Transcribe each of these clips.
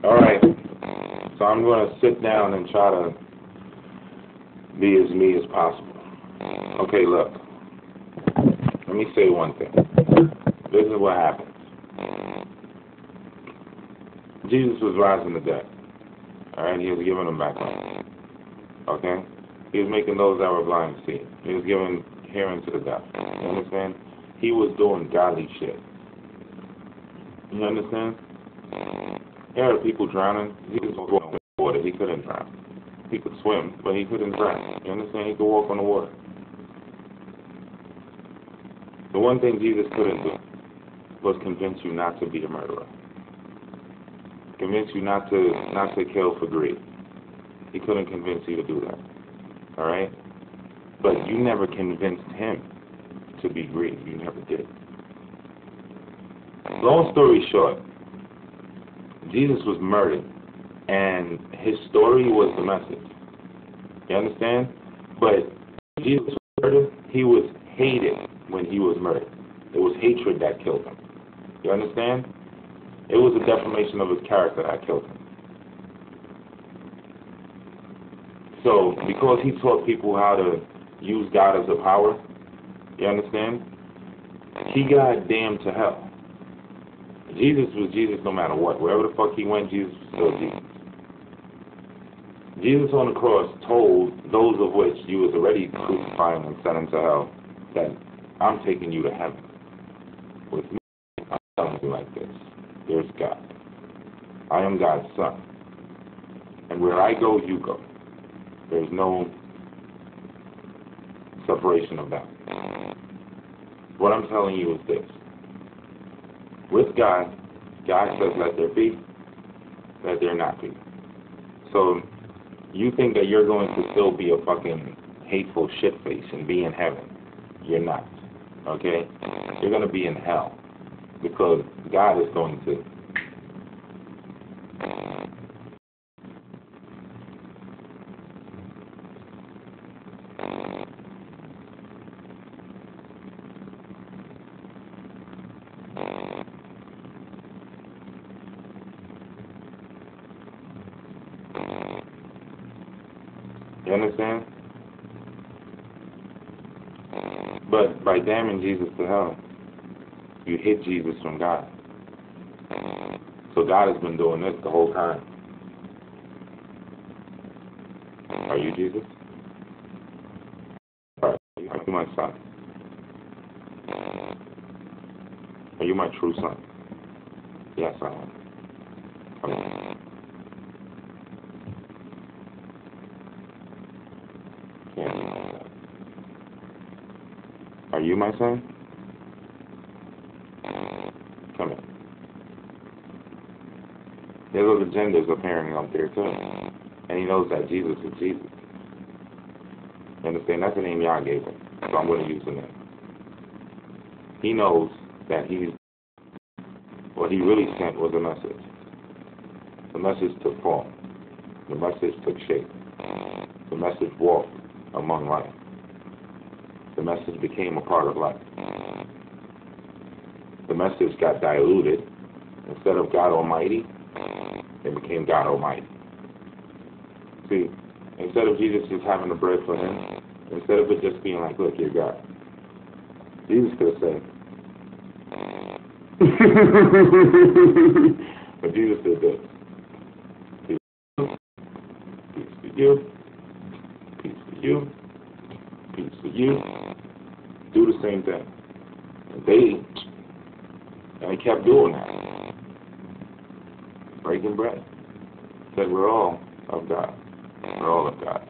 Alright, so I'm going to sit down and try to be as me as possible. Okay, look, let me say one thing. This is what happens. Jesus was rising the dead. Alright, he was giving them back life. Okay? He was making those that were blind see. He was giving hearing to the deaf. You understand? He was doing godly shit. You understand? There are people drowning. Jesus was walking on the water. He couldn't drown. He could swim, but he couldn't drown. You understand? He could walk on the water. The one thing Jesus couldn't do was convince you not to be a murderer. Convince you not to kill for greed. He couldn't convince you to do that. Alright? But you never convinced him to be greedy. You never did. Long story short, Jesus was murdered, and his story was the message. You understand? But Jesus was murdered. He was hated when he was murdered. It was hatred that killed him. You understand? It was a defamation of his character that killed him. So, because he taught people how to use God as a power, you understand? He got damned to hell. Jesus was Jesus no matter what. Wherever the fuck he went, Jesus was still Jesus. Jesus on the cross told those of which you was already crucifying and sent into hell that I'm taking you to heaven. With me, I'm telling you like this. There's God. I am God's son. And where I go, you go. There's no separation of that. What I'm telling you is this. With God, God says let there be, let there not be. So you think that you're going to still be a fucking hateful shitface and be in heaven. You're not. Okay? You're going to be in hell. Because God is going to. You understand? But by damning Jesus to hell, you hid Jesus from God. So God has been doing this the whole time. Are you Jesus? Are you my son? Are you my true son? Yes, I am. Okay. Yeah. Are you my son? Come here. There's other genders appearing up there too. And he knows that Jesus is Jesus. You understand? That's the name Yah gave him. So I'm going to use the name. He knows that what he really sent was a message. The message took form. The message took shape. The message walked among life. The message became a part of life. The message got diluted. Instead of God Almighty, it became God Almighty. See, instead of Jesus just having the bread for him, instead of it just being like, look, you're God, Jesus could have said, but Jesus did this. Peace for you, peace for you, peace for you. Do the same thing. And they kept doing that. Breaking bread. Said we're all of God. We're all of God.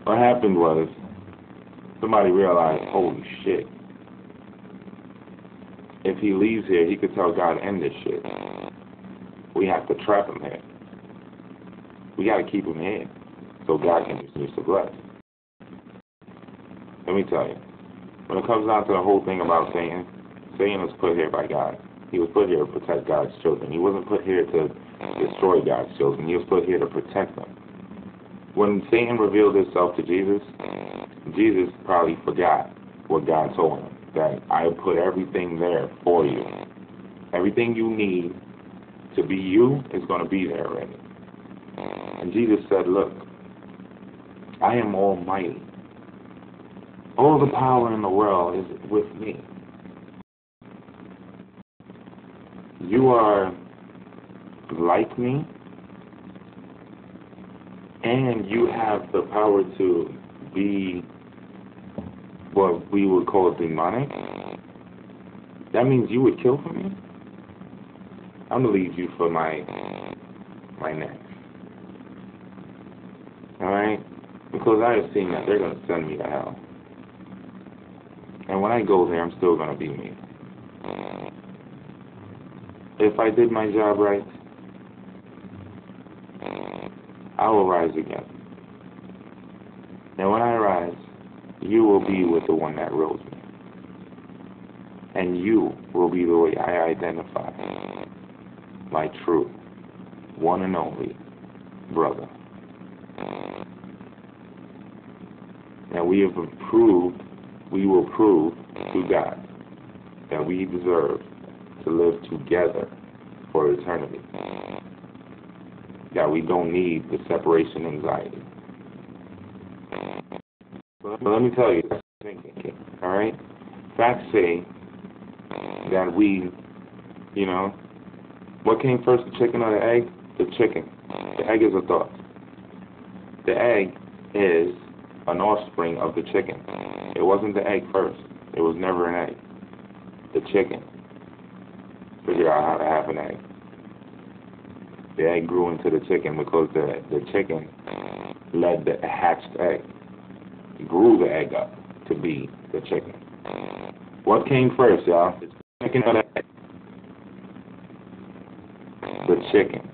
What happened was, somebody realized, holy shit. If he leaves here, he could tell God, end this shit. We have to trap him here. We got to keep him here so God can just to bless. Let me tell you, when it comes down to the whole thing about Satan, Satan was put here by God. He was put here to protect God's children. He wasn't put here to destroy God's children. He was put here to protect them. When Satan revealed himself to Jesus, Jesus probably forgot what God told him, that I put everything there for you. Everything you need to be you is going to be there already. And Jesus said, look, I am almighty. All the power in the world is with me. You are like me, and you have the power to be what we would call demonic. That means you would kill for me? I'm going to leave you for my next. Alright? Because I have seen that they're going to send me to hell. And when I go there, I'm still going to be me. If I did my job right, I will rise again. And when I rise, you will be with the one that rose me. And you will be the way I identify my true, one and only brother. And we will prove to God that we deserve to live together for eternity. That we don't need the separation anxiety. But let me tell you, that's thinking, alright? Facts say that we, what came first, the chicken or the egg? The chicken. The egg is a thought. The egg is an offspring of the chicken. It wasn't the egg first. It was never an egg. The chicken figured out how to have an egg. The egg grew into the chicken because the chicken led the hatched egg. It grew the egg up to be the chicken. What came first, y'all? The chicken or the egg? The chicken.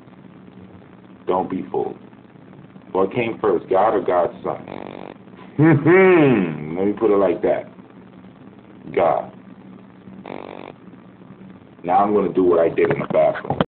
Don't be fooled. What came first, God or God's son? Let me put it like that. God. Now I'm going to do what I did in the bathroom.